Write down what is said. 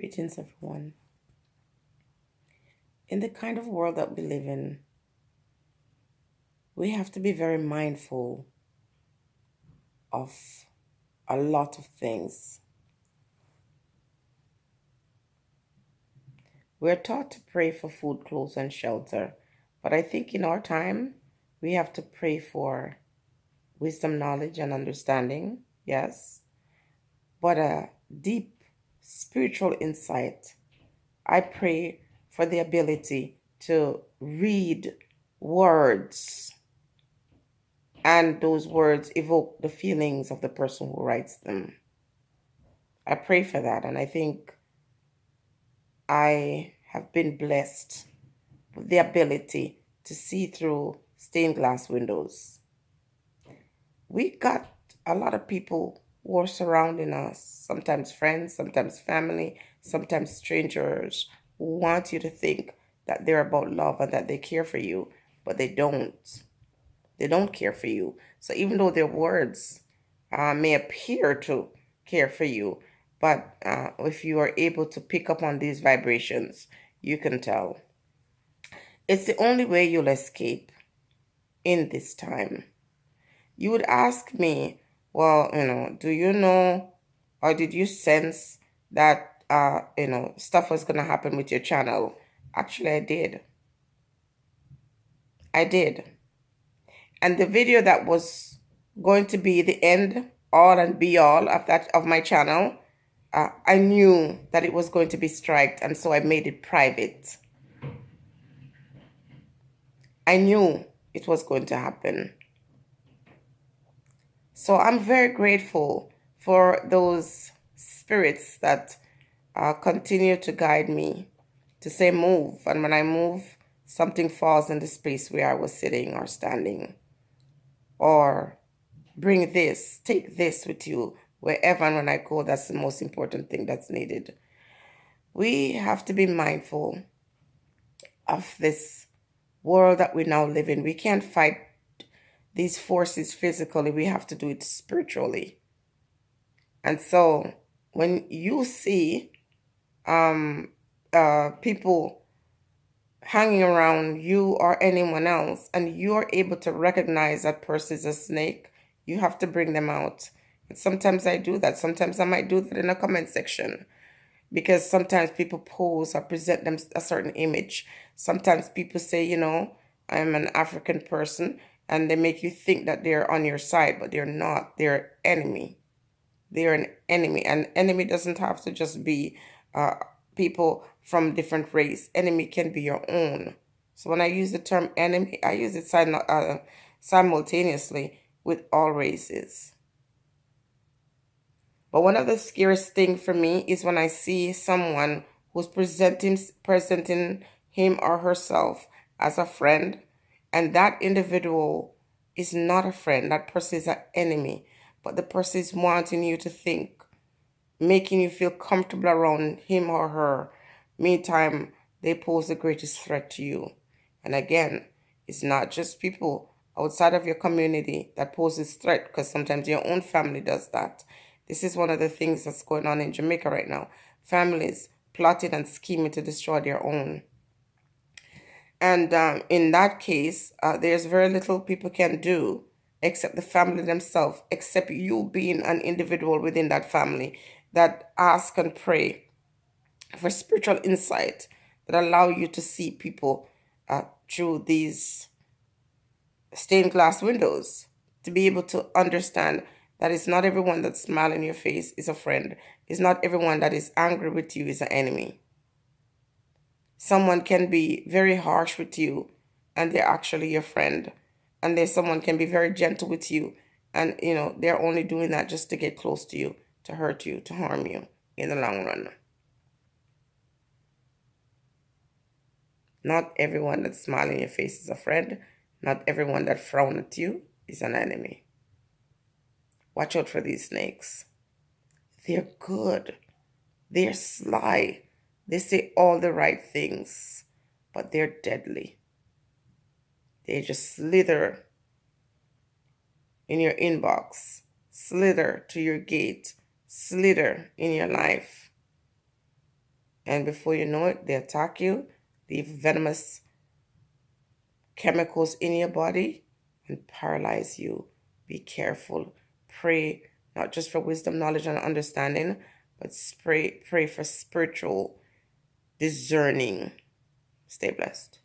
Greetings, everyone. In the kind of world that we live in, we have to be very mindful of a lot of things. We're taught to pray for food, clothes, and shelter, but I think in our time, we have to pray for wisdom, knowledge, and understanding, yes, but a deep spiritual insight. I pray for the ability to read words and those words evoke the feelings of the person who writes them. I pray for that, and I think I have been blessed with the ability to see through stained glass windows. We got a lot of people who are surrounding us, sometimes friends, sometimes family, sometimes strangers, who want you to think that they're about love and that they care for you, but they don't. They don't care for you. So even though their words may appear to care for you, but if you are able to pick up on these vibrations, you can tell. It's the only way you'll escape in this time. You would ask me, well, do you know or did you sense that, stuff was going to happen with your channel? Actually, I did. I did. And the video that was going to be the end all and be all of my channel, I knew that it was going to be striked, and so I made it private. I knew it was going to happen. So I'm very grateful for those spirits that continue to guide me to say move. And when I move, something falls in the space where I was sitting or standing. Or bring this, take this with you wherever and when I go. That's the most important thing that's needed. We have to be mindful of this world that we now live in. We can't fight these forces physically. We have to do it spiritually. And so when you see people hanging around you or anyone else, and you're able to recognize that person is a snake, you have to bring them out. And sometimes I do that. Sometimes I might do that in a comment section, because sometimes people pose or present them a certain image. Sometimes people say, I'm an African person, and they make you think that they're on your side, but they're not. They're enemy. They're an enemy. And enemy doesn't have to just be people from different race. Enemy can be your own. So when I use the term enemy, I use it simultaneously with all races. But one of the scariest things for me is when I see someone who's presenting him or herself as a friend, and that individual is not a friend. That person is an enemy. But the person is wanting you to think, making you feel comfortable around him or her. Meantime, they pose the greatest threat to you. And again, it's not just people outside of your community that poses threat, because sometimes your own family does that. This is one of the things that's going on in Jamaica right now. Families plotting and scheming to destroy their own. And in that case, there's very little people can do except the family themselves, except you being an individual within that family that ask and pray for spiritual insight that allow you to see people through these stained glass windows, to be able to understand that it's not everyone that smiles in your face is a friend. It's not everyone that is angry with you is an enemy. Someone can be very harsh with you and they're actually your friend. And there's someone can be very gentle with you, and they're only doing that just to get close to you, to hurt you, to harm you in the long run. Not everyone that smiles in your face is a friend. Not everyone that frowns at you is an enemy. Watch out for these snakes. They're good. They're sly. They say all the right things, but they're deadly. They just slither in your inbox, slither to your gate, slither in your life. And before you know it, they attack you, leave venomous chemicals in your body, and paralyze you. Be careful. Pray not just for wisdom, knowledge, and understanding, but pray for spiritual discerning. Stay blessed.